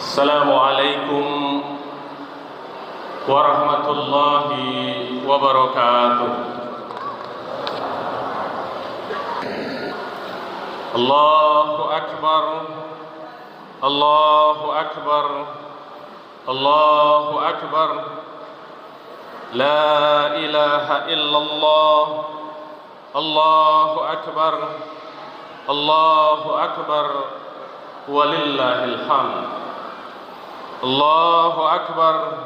Assalamualaikum warahmatullahi wabarakatuh. Allahu Akbar, Allahu Akbar, Allahu Akbar. La ilaha illallah. Allahu Akbar, Allahu Akbar, walillahil hamd. Allahu Akbar,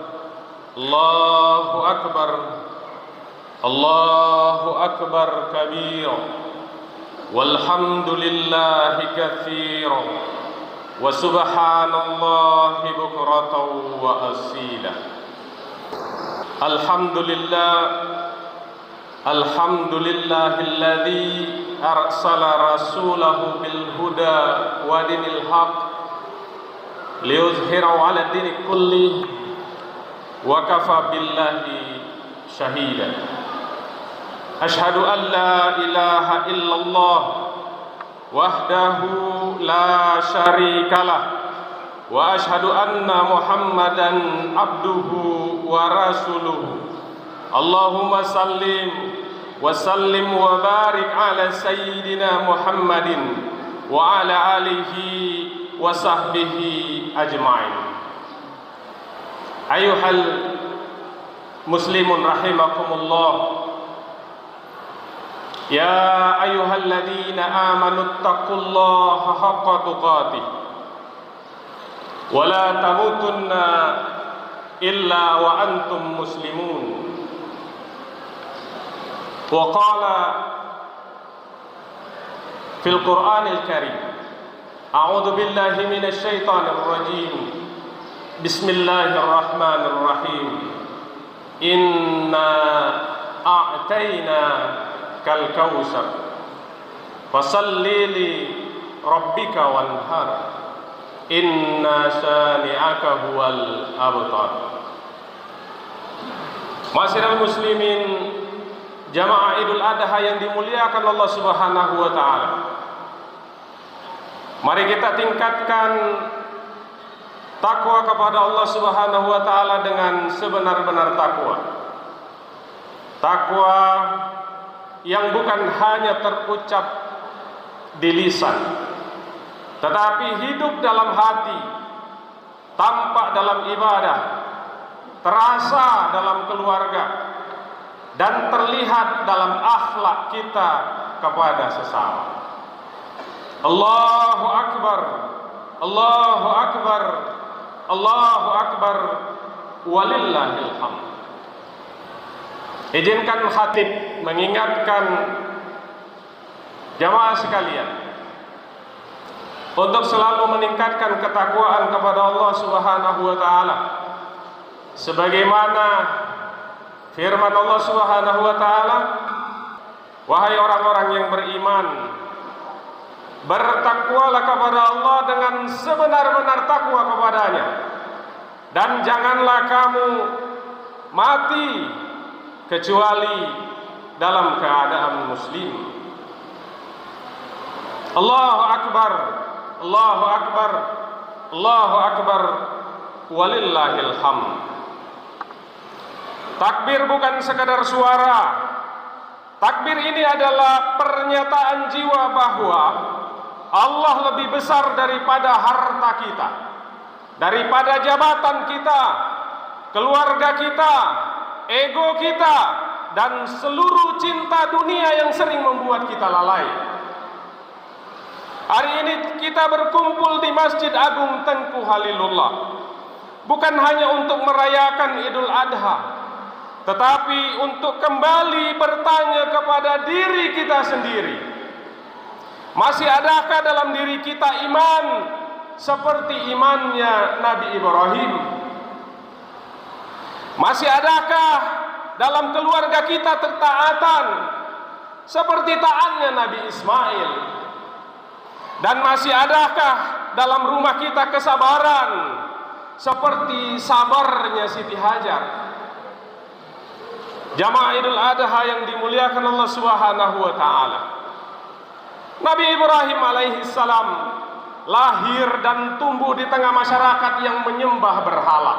Allahu Akbar, Allahu Akbar kabira, walhamdulillahi katsira, wa subhanallahi bukratan wa asila. Alhamdulillah, alhamdulillahilladzi arsala rasulahu bil huda wa dinil haqq liyuzhirahu 'ala dini kulli wa kafa billahi syahida. Asyhadu an la ilaha illallah wahdahu la syarikalah wa asyhadu anna Muhammadan abduhu wa rasuluhu. Allahumma sallim wa sallim wa barik ala sayyidina Muhammadin wa ala alihi wa sahbihi ajma'in. Ayuhal muslimun rahimakumullah. Ya ayyuhalladzina amanu taqullaha haqqa tuqatih wa la tamutunna illa wa antum muslimun. Wa qala fil Qur'anil Karim, a'udzu billahi minasy syaithanir rajim. Bismillahirrahmanirrahim. Inna a'tayna kal kautsar fasalli li rabbika wanhar inna syani'aka huwal abtar. Ma'asyiral muslimin, jamaah Idul Adha yang dimuliakan Allah Subhanahu wa taala. Mari kita tingkatkan takwa kepada Allah Subhanahu wa taala dengan sebenar-benar takwa. Takwa yang bukan hanya terucap di lisan, tetapi hidup dalam hati, tampak dalam ibadah, terasa dalam keluarga, dan terlihat dalam akhlak kita kepada sesama. Allahu Akbar, Allahu Akbar, Allahu Akbar, walillahil hamd. Izinkan khatib mengingatkan jamaah sekalian untuk selalu meningkatkan ketakwaan kepada Allah Subhanahu wa taala, sebagaimana firman Allah Subhanahu wa taala, wahai orang-orang yang beriman, bertakwalah kepada Allah dengan sebenar-benar takwa kepadanya, dan janganlah kamu mati kecuali dalam keadaan muslim. Allahu Akbar, Allahu Akbar, Allahu Akbar, walillahil hamd. Takbir bukan sekadar suara. Takbir ini adalah pernyataan jiwa bahwa Allah lebih besar daripada harta kita, daripada jabatan kita, keluarga kita, ego kita, dan seluruh cinta dunia yang sering membuat kita lalai. Hari ini kita berkumpul di Masjid Agung Tengku Halilullah bukan hanya untuk merayakan Idul Adha, tetapi untuk kembali bertanya kepada diri kita sendiri. Masih adakah dalam diri kita iman seperti imannya Nabi Ibrahim? Masih adakah dalam keluarga kita ketaatan seperti taatnya Nabi Ismail? Dan masih adakah dalam rumah kita kesabaran seperti sabarnya Siti Hajar? Jamaah Idul Adha yang dimuliakan Allah Subhanahu wa taala. Nabi Ibrahim alaihi salam lahir dan tumbuh di tengah masyarakat yang menyembah berhala.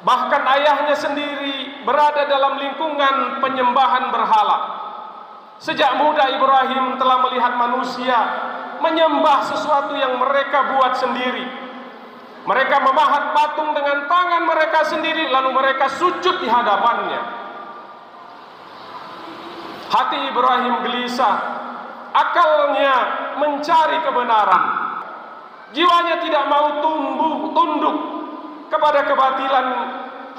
Bahkan ayahnya sendiri berada dalam lingkungan penyembahan berhala. Sejak muda Ibrahim telah melihat manusia menyembah sesuatu yang mereka buat sendiri. Mereka memahat patung dengan tangan mereka sendiri, lalu mereka sujud di hadapannya. Hati Ibrahim gelisah, akalnya mencari kebenaran. Jiwanya tidak mau tunduk kepada kebatilan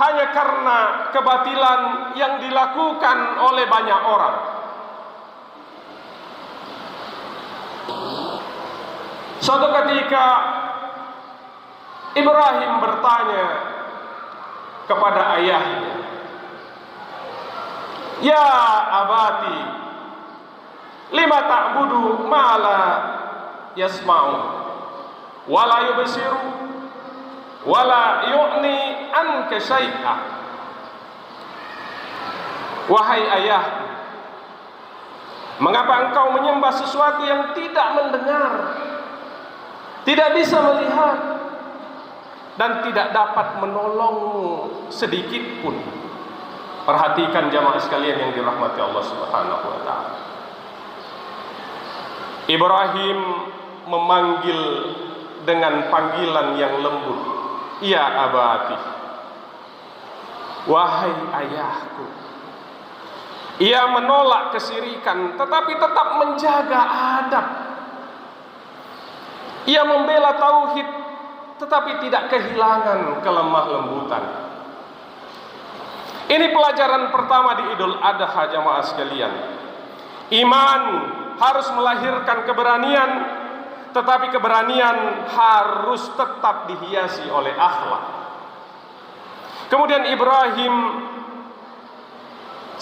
hanya karena kebatilan yang dilakukan oleh banyak orang. Suatu ketika Ibrahim bertanya kepada ayahnya, "Ya abati, lima ta'budu ma la yasma'u wa la yubsiru wa la yu'ni anka syai'a." Wahai ayahku, mengapa engkau menyembah sesuatu yang tidak mendengar, tidak bisa melihat, dan tidak dapat menolongmu sedikit pun? Perhatikan jamaah sekalian yang dirahmati Allah Subhanahu wa taala. Ibrahim memanggil dengan panggilan yang lembut, "Ya abati," wahai ayahku. Ia menolak kesyirikan tetapi tetap menjaga adab. Ia membela tauhid tetapi tidak kehilangan kelemah lembutan. Ini pelajaran pertama di Idul Adha jamaah sekalian. Iman harus melahirkan keberanian, tetapi keberanian harus tetap dihiasi oleh akhlak. Kemudian Ibrahim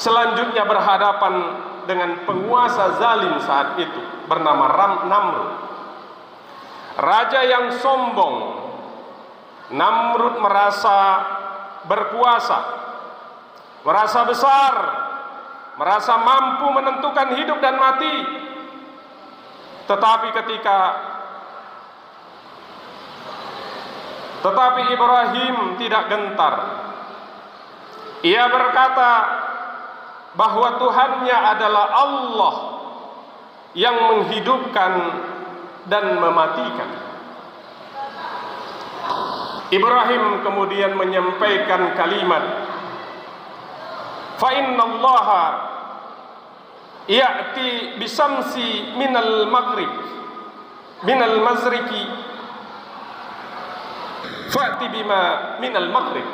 selanjutnya berhadapan dengan penguasa zalim saat itu bernama Namrud. Raja yang sombong. Namrud merasa berkuasa, merasa besar, merasa mampu menentukan hidup dan mati. Tetapi Ibrahim tidak gentar. Ia berkata bahwa Tuhannya adalah Allah yang menghidupkan dan mematikan. Ibrahim kemudian menyampaikan kalimat, "Fa innallaha ya'ti bisamsi minal maghrib minal mazriki fa'ti bima minal maghrib."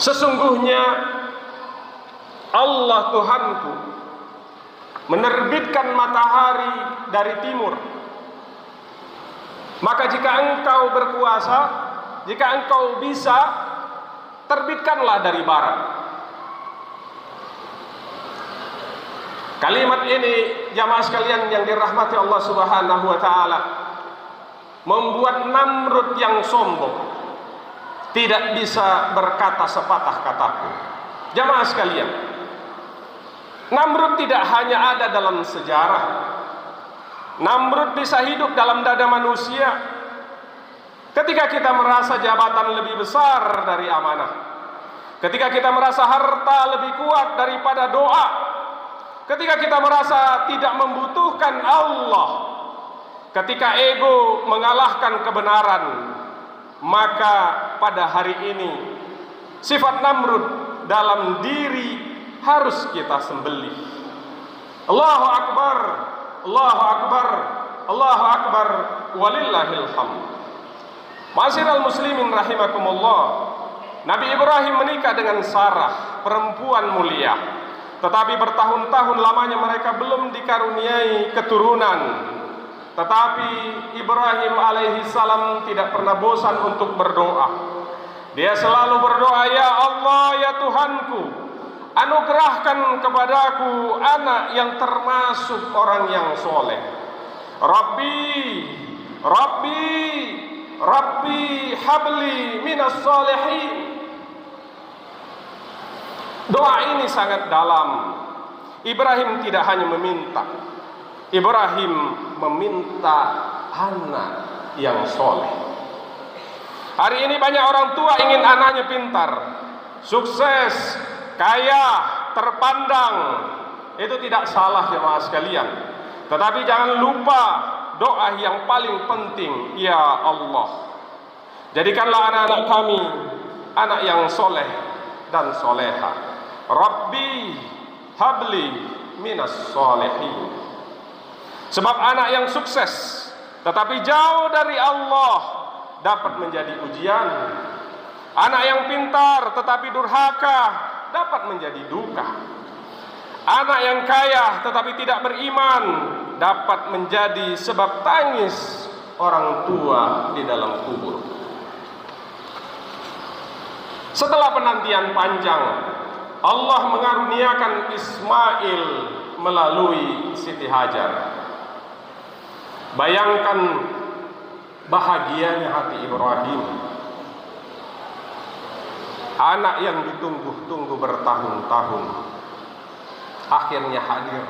Sesungguhnya Allah Tuhanku menerbitkan matahari dari timur. Maka jika engkau berkuasa, jika engkau bisa, terbitkanlah dari barat. Kalimat ini jamaah sekalian yang dirahmati Allah Subhanahu wa taala membuat Namrud yang sombong tidak bisa berkata sepatah kata pun. Jamaah sekalian, Namrud tidak hanya ada dalam sejarah. Namrud bisa hidup dalam dada manusia. Ketika kita merasa jabatan lebih besar dari amanah, ketika kita merasa harta lebih kuat daripada doa, ketika kita merasa tidak membutuhkan Allah, ketika ego mengalahkan kebenaran, maka pada hari ini sifat Namrud dalam diri harus kita sembelih. Allahu Akbar, Allahu Akbar, Allahu Akbar, walillahil hamd. Ma'asyiral muslimin rahimakumullah. Nabi Ibrahim menikah dengan Sarah, perempuan mulia. Tetapi bertahun-tahun lamanya mereka belum dikaruniai keturunan. Tetapi Ibrahim alaihi salam tidak pernah bosan untuk berdoa. Dia selalu berdoa, "Ya Allah, ya Tuhanku, anugerahkan kepadaku anak yang termasuk orang yang soleh. Rabbi, Rabbi, Rabbi habli minas solehin." Doa ini sangat dalam. Ibrahim tidak hanya meminta, Ibrahim meminta anak yang soleh. Hari ini banyak orang tua ingin anaknya pintar, sukses, kaya, terpandang. Itu tidak salah jemaah sekalian. Tetapi jangan lupa doa yang paling penting, ya Allah, jadikanlah anak-anak kami anak yang soleh dan soleha. Rabbi habli minas solehin. Sebab anak yang sukses tetapi jauh dari Allah dapat menjadi ujian. Anak yang pintar tetapi durhaka dapat menjadi duka. Anak yang kaya tetapi tidak beriman dapat menjadi sebab tangis orang tua di dalam kubur. Setelah penantian panjang, Allah mengaruniakan Ismail melalui Siti Hajar. Bayangkan bahagianya hati Ibrahim. Anak yang ditunggu-tunggu bertahun-tahun akhirnya hadir.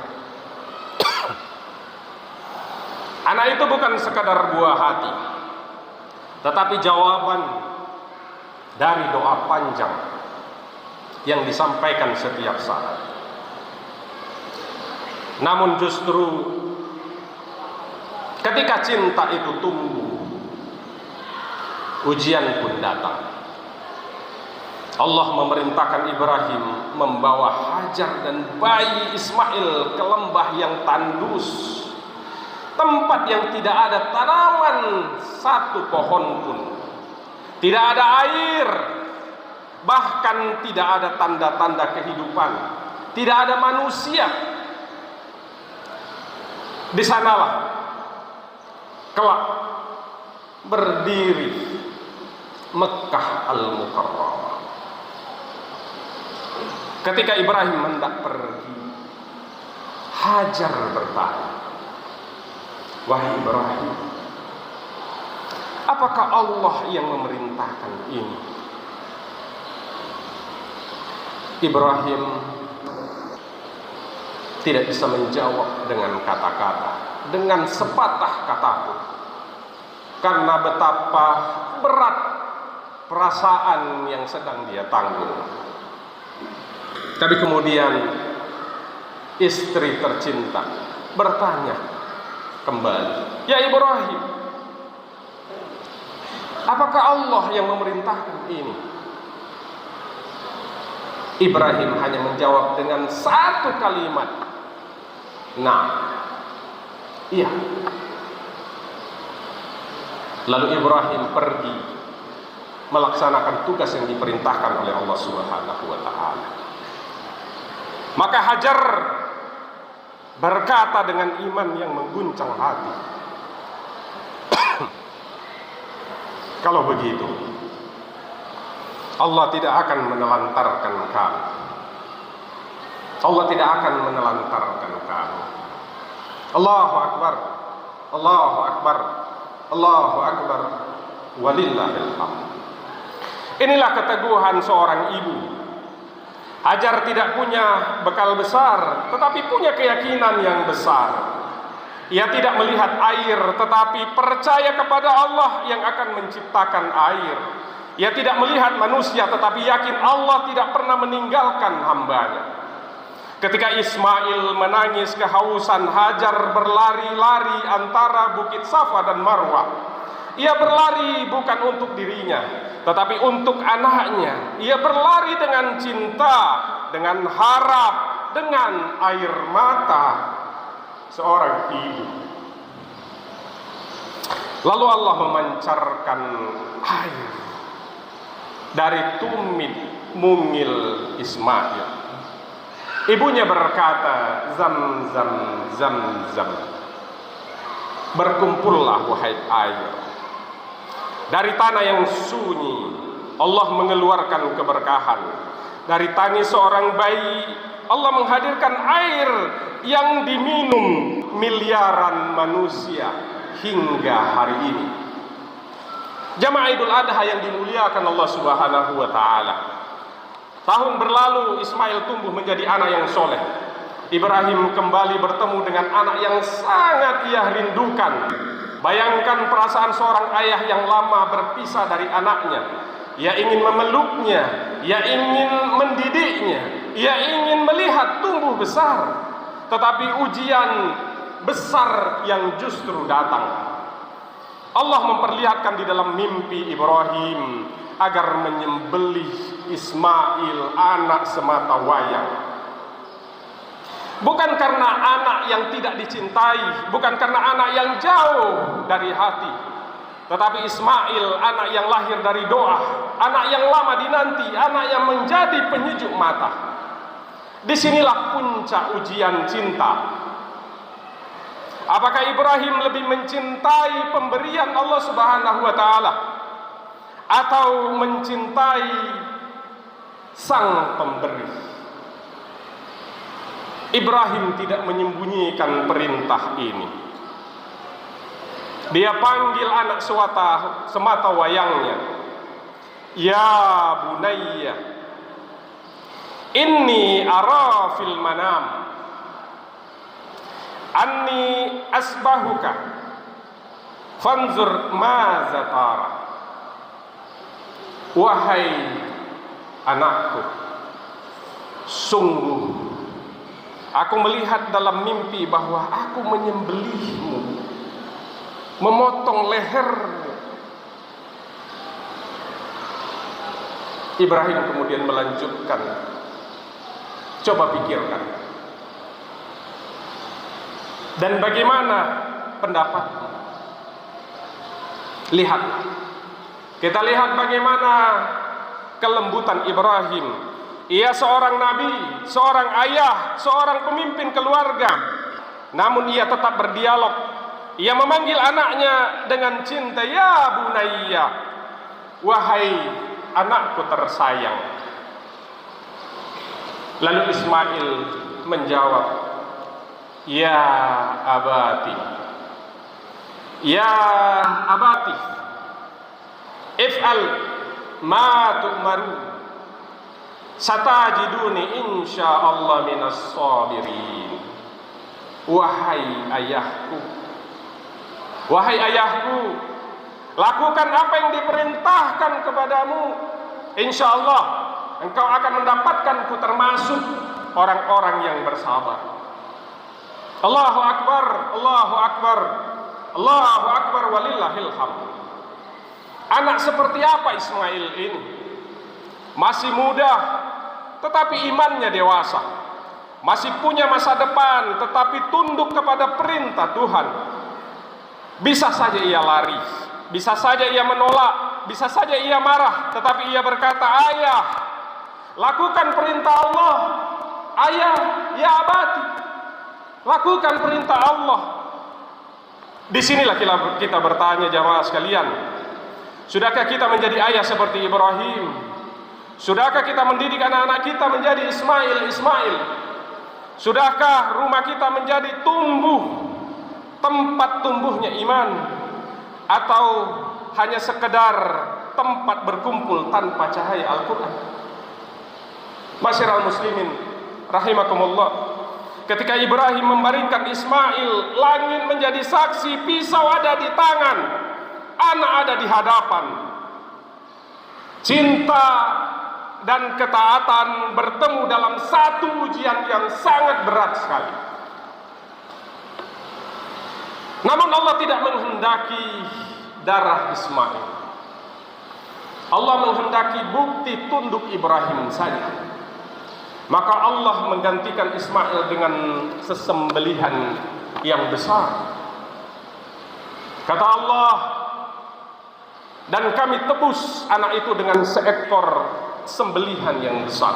Anak itu bukan sekadar buah hati, tetapi jawaban dari doa panjang yang disampaikan setiap saat. Namun justru ketika cinta itu tumbuh, ujian pun datang. Allah memerintahkan Ibrahim membawa Hajar dan bayi Ismail ke lembah yang tandus, tempat yang tidak ada tanaman satu pohon pun, tidak ada air, bahkan tidak ada tanda-tanda kehidupan, tidak ada manusia. Di sanalah kelak berdiri Mekkah Al-Mukarramah. Ketika Ibrahim hendak pergi, Hajar bertanya, "Wahai Ibrahim, apakah Allah yang memerintahkan ini?" Ibrahim tidak bisa menjawab dengan kata-kata, dengan sepatah kata pun, karena betapa berat perasaan yang sedang dia tanggung. Tapi kemudian istri tercinta bertanya kembali, "Ya Ibrahim, apakah Allah yang memerintahkan ini?" Ibrahim hanya menjawab dengan satu kalimat, "Nah, iya." Lalu Ibrahim pergi melaksanakan tugas yang diperintahkan oleh Allah Subhanahu wa Ta'ala. Maka Hajar berkata dengan iman yang mengguncang hati, "Kalau begitu, Allah tidak akan menelantarkan kamu. Allah tidak akan menelantarkan kamu." Allahu Akbar, Allahu Akbar, Allahu Akbar, walillahil hamd. Inilah keteguhan seorang ibu. Hajar tidak punya bekal besar, tetapi punya keyakinan yang besar. Ia tidak melihat air, tetapi percaya kepada Allah yang akan menciptakan air. Ia tidak melihat manusia, tetapi yakin Allah tidak pernah meninggalkan hambanya. Ketika Ismail menangis kehausan, Hajar berlari-lari antara bukit Safa dan Marwah. Ia berlari bukan untuk dirinya, tetapi untuk anaknya. Ia berlari dengan cinta, dengan harap, dengan air mata seorang ibu. Lalu Allah memancarkan air dari tumit mungil Ismail. Ibunya berkata, "Zam, zam, zam, zam." Berkumpullah wahai air. Dari tanah yang sunyi Allah mengeluarkan keberkahan. Dari tangis seorang bayi Allah menghadirkan air yang diminum miliaran manusia hingga hari ini. Jamaah Idul Adha yang dimuliakan Allah Subhanahu wa Ta'ala, tahun berlalu Ismail tumbuh menjadi anak yang soleh. Ibrahim kembali bertemu dengan anak yang sangat ia rindukan. Bayangkan perasaan seorang ayah yang lama berpisah dari anaknya. Ia ingin memeluknya, ia ingin mendidiknya, ia ingin melihat tumbuh besar. Tetapi ujian besar yang justru datang. Allah memperlihatkan di dalam mimpi Ibrahim agar menyembelih Ismail, anak semata wayang. Bukan karena anak yang tidak dicintai, bukan karena anak yang jauh dari hati, tetapi Ismail, anak yang lahir dari doa, anak yang lama dinanti, anak yang menjadi penyejuk mata. Disinilah puncak ujian cinta. Apakah Ibrahim lebih mencintai pemberian Allah Subhanahu wa taala atau mencintai sang pemberi? Ibrahim tidak menyembunyikan perintah ini. Dia panggil anak semata wayangnya, "Ya bunayya, inni ara fil manam anni asbahuka fanzur maza tara." Wahai anakku, sungguh aku melihat dalam mimpi bahwa aku menyembelihmu, memotong lehermu. Ibrahim kemudian melanjutkan, coba pikirkan, dan bagaimana pendapatmu? Lihat, kita lihat bagaimana kelembutan Ibrahim. Ia seorang nabi, seorang ayah, seorang pemimpin keluarga. Namun ia tetap berdialog. Ia memanggil anaknya dengan cinta, "Ya bunayya, wahai anakku tersayang." Lalu Ismail menjawab, "Ya abati, ya abati, if'al ma tu'maru, satajiduni insyaallah minas sabirin." Wahai ayahku, wahai ayahku, lakukan apa yang diperintahkan kepadamu. Insyaallah engkau akan mendapatkanku termasuk orang-orang yang bersabar. Allahu Akbar, Allahu Akbar, Allahu Akbar, walillahil hamd. Anak seperti apa Ismail ini? Masih muda, tetapi imannya dewasa. Masih punya masa depan, tetapi tunduk kepada perintah Tuhan. Bisa saja ia lari, bisa saja ia menolak, bisa saja ia marah, tetapi ia berkata, "Ayah, lakukan perintah Allah. Ayah, ya abati, lakukan perintah Allah." Disinilah kita bertanya, jamaah sekalian, sudahkah kita menjadi ayah seperti Ibrahim? Sudahkah kita mendidik anak-anak kita menjadi Ismail? Sudahkah rumah kita menjadi tempat tumbuhnya iman, atau hanya sekedar tempat berkumpul tanpa cahaya Al-Quran? Masyiral muslimin rahimakumullah, ketika Ibrahim membaringkan Ismail, langit menjadi saksi, pisau ada di tangan, anak ada di hadapan. Cinta dan ketaatan bertemu dalam satu ujian yang sangat berat sekali. Namun Allah tidak menghendaki darah Ismail. Allah menghendaki bukti tunduk Ibrahim saja. Maka Allah menggantikan Ismail dengan sesembelihan yang besar. Kata Allah, "Dan kami tebus anak itu dengan seekor sembelihan yang besar."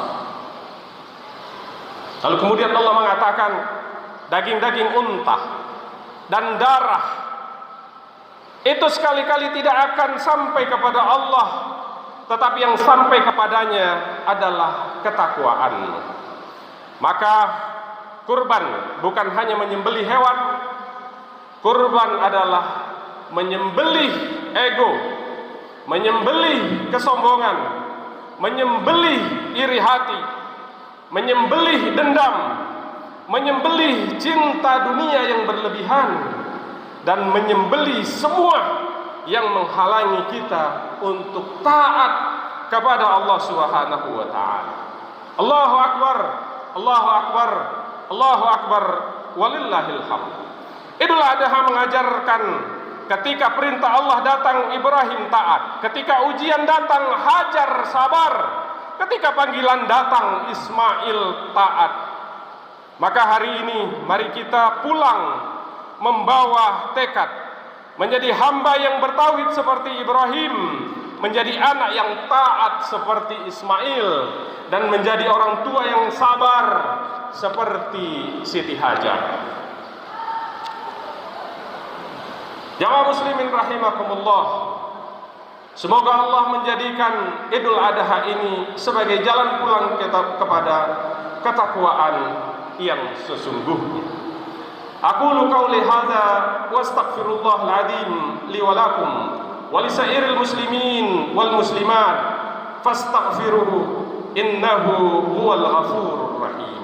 Lalu kemudian Allah mengatakan, daging-daging unta dan darah itu sekali-kali tidak akan sampai kepada Allah, tetapi yang sampai kepadanya adalah ketakwaan. Maka kurban bukan hanya menyembelih hewan, kurban adalah menyembelih ego, menyembelih kesombongan, menyembelih iri hati, menyembelih dendam, menyembelih cinta dunia yang berlebihan, dan menyembelih semua yang menghalangi kita untuk taat kepada Allah Subhanahu wa taala. Allahu akbar, Allahu akbar, Allahu akbar, walillahil hamd. Idul Adha mengajarkan ketika perintah Allah datang Ibrahim taat, ketika ujian datang Hajar sabar, ketika panggilan datang Ismail taat. Maka hari ini mari kita pulang membawa tekad menjadi hamba yang bertauhid seperti Ibrahim, menjadi anak yang taat seperti Ismail, dan menjadi orang tua yang sabar seperti Siti Hajar. Jamaah muslimin rahimakumullah, semoga Allah menjadikan Idul Adha ini sebagai jalan pulang kita kepada ketakwaan yang sesungguhnya. Aqulu qawli hadza wa astaghfirullahal azim li wa lakum wa li sairil muslimin wal muslimat fastaghfiruhu innahu huwal ghafurur rahim.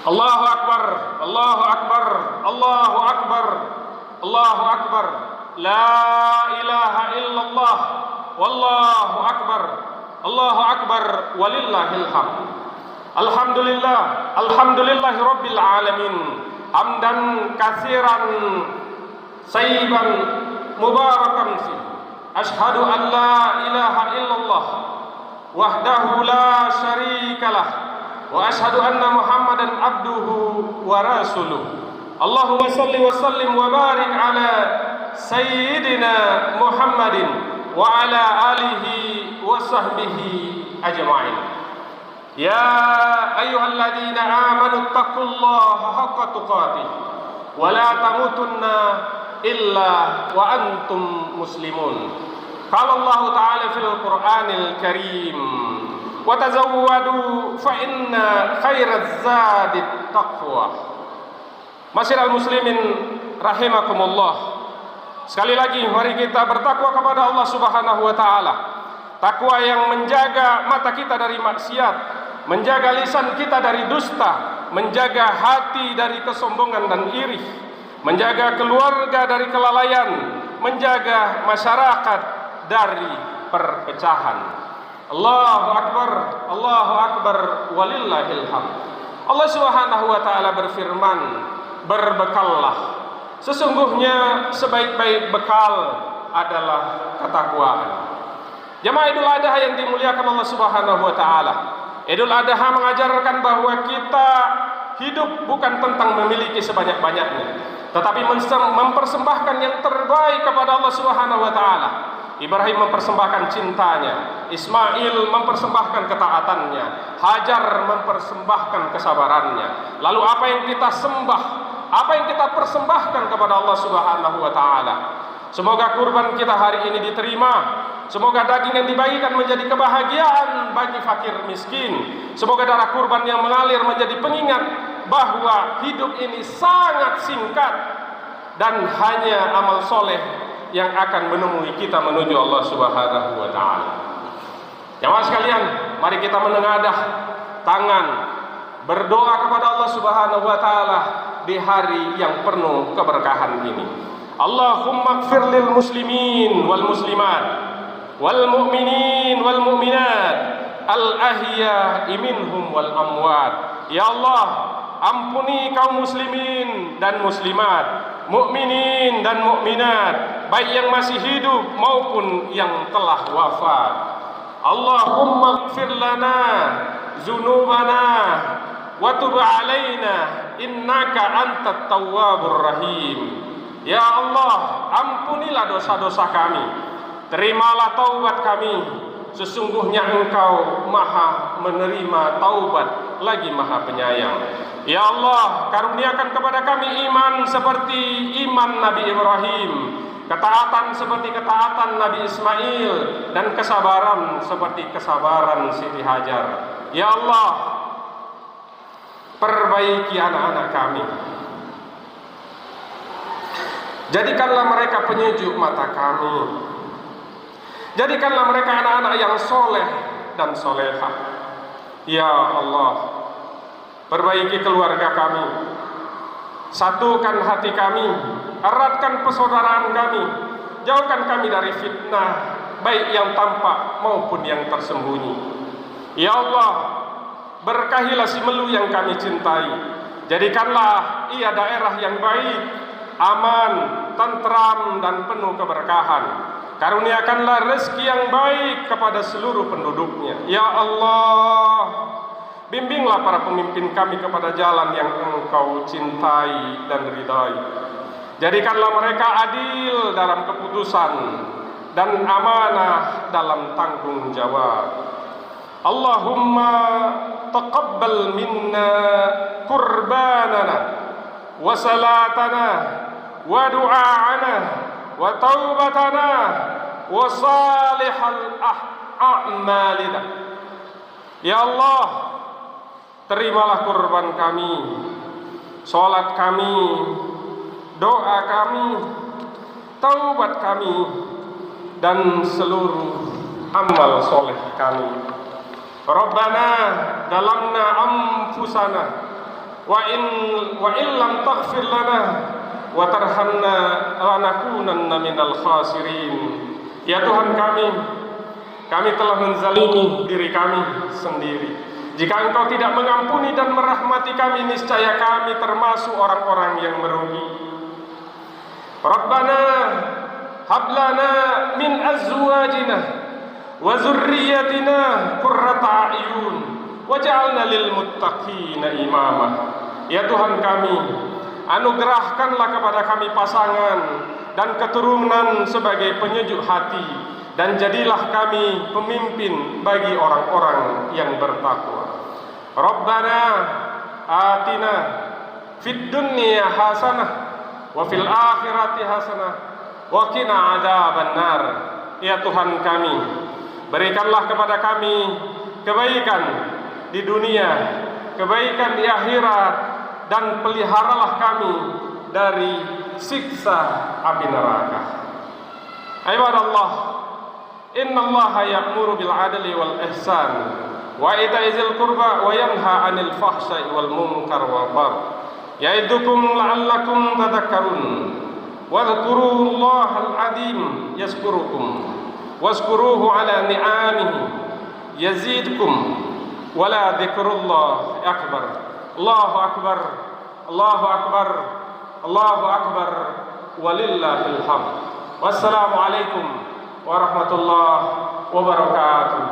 Allahu akbar, Allahu akbar, Allahu akbar, Allahu akbar. La ilaha illallah, wallahu akbar, Allahu akbar, walillahil hamd. Alhamdulillah, alhamdulillahi rabbil alamin. Hamdan katsiran sayyiban mubarakan fi. Ashhadu an la ilaha illallah wahdahu la syarikalah wa ashhadu anna Muhammadan abduhu wa rasuluh. Allahumma salli wa sallim wa barik ala sayyidina Muhammadin wa ala alihi wa sahbihi ajma'in. Ya ayyuhalladzina amanu taqullaha haqqa tuqatih wa la tamutunna illa wa antum muslimun. Qala Allah ta'ala fil Qur'anil Karim, wa tazawwadu fa inna khairaz zadit taqwa. Masyiral muslimin rahimakumullah. Sekali lagi mari kita bertakwa kepada Allah Subhanahu wa taala. Takwa yang menjaga mata kita dari maksiat, menjaga lisan kita dari dusta, menjaga hati dari kesombongan dan iri, menjaga keluarga dari kelalaian, menjaga masyarakat dari perpecahan. Allahu akbar, Allahu akbar, walillahil hamd. Allah Subhanahu wa taala berfirman, berbekallah. Sesungguhnya sebaik-baik bekal adalah ketakwaan. Jamaah Idul Adha yang dimuliakan Allah Subhanahu wa taala. Idul Adha mengajarkan bahwa kita hidup bukan tentang memiliki sebanyak-banyaknya, tetapi mempersembahkan yang terbaik kepada Allah Subhanahu wa taala. Ibrahim mempersembahkan cintanya, Ismail mempersembahkan ketaatannya, Hajar mempersembahkan kesabarannya. Lalu apa yang kita sembah, apa yang kita persembahkan kepada Allah Subhanahu wa taala? Semoga kurban kita hari ini diterima. Semoga daging yang dibagikan menjadi kebahagiaan bagi fakir miskin. Semoga darah kurban yang mengalir menjadi pengingat bahwa hidup ini sangat singkat dan hanya amal soleh yang akan menemui kita menuju Allah Subhanahu wa taala. Jamaah sekalian, mari kita menengadah tangan berdoa kepada Allah Subhanahu wa taala di hari yang penuh keberkahan ini. Allahumma ighfir lil muslimin wal muslimat wal mu'minin wal mu'minat al ahya'i minhum wal amwat. Ya Allah, ampuni kaum muslimin dan muslimat, mukminin dan mukminat, baik yang masih hidup maupun yang telah wafat. Allahumma ighfir lana dzunubana wa tub 'alaina innaka antat tawwabur rahim. Ya Allah, ampunilah dosa-dosa kami, terimalah taubat kami, sesungguhnya Engkau Maha menerima taubat lagi Maha penyayang. Ya Allah, karuniakan kepada kami iman seperti iman Nabi Ibrahim, ketaatan seperti ketaatan Nabi Ismail, dan kesabaran seperti kesabaran Siti Hajar. Ya Allah, perbaiki anak-anak kami. Jadikanlah mereka penyejuk mata kami. Jadikanlah mereka anak-anak yang soleh dan solehah. Ya Allah, perbaiki keluarga kami, satukan hati kami, eratkan persaudaraan kami, jauhkan kami dari fitnah, baik yang tampak maupun yang tersembunyi. Ya Allah, berkahilah Simelu yang kami cintai. Jadikanlah ia daerah yang baik, aman, tentram, dan penuh keberkahan. Karuniakanlah rezeki yang baik kepada seluruh penduduknya. Ya Allah, bimbinglah para pemimpin kami kepada jalan yang Engkau cintai dan ridai. Jadikanlah mereka adil dalam keputusan dan amanah dalam tanggung jawab. Allahumma taqabbal minna qurbanana wa salatana wa du'aana wa taubatana wa salihal a'malina. Ya Allah, terimalah kurban kami, salat kami, doa kami, taubat kami, dan seluruh amal soleh kami. Rabbana dalamna anfusana wa in lam taghfir lana wa tarhamna lanakunanna minal khasirin. Ya Tuhan kami telah menzalimi diri kami sendiri. Jika Engkau tidak mengampuni dan merahmati kami, niscaya kami termasuk orang-orang yang merugi. Rabbana hablana min azwajina wa zurriyyatina qurrata a'yun waj'alna lil muttaqina imama. Ya Tuhan kami, anugerahkanlah kepada kami pasangan dan keturunan sebagai penyejuk hati, dan jadilah kami pemimpin bagi orang-orang yang bertakwa. Rabbana atina fid dunya hasanah wa fil akhirati hasanah wa qina adzabannar. Ya Tuhan kami, berikanlah kepada kami kebaikan di dunia, kebaikan di akhirat, dan peliharalah kami dari siksa api neraka. Ibadallah, innallaha ya'muru bil adli wal ihsan wa ita'i dzil qurba wa yanha 'anil fahsya'i wal munkar wal baghi ya'idukum la'allakum tadhakkarun. Wadhkurullahal 'azim yazkurukum wazkuruhu 'ala ni'amihi yazidkum wa la dzikrullahi akbar. Allahu akbar, Allahu akbar, Allahu akbar, walillahil hamd. Wassalamu alaikum warahmatullahi wabarakatuh.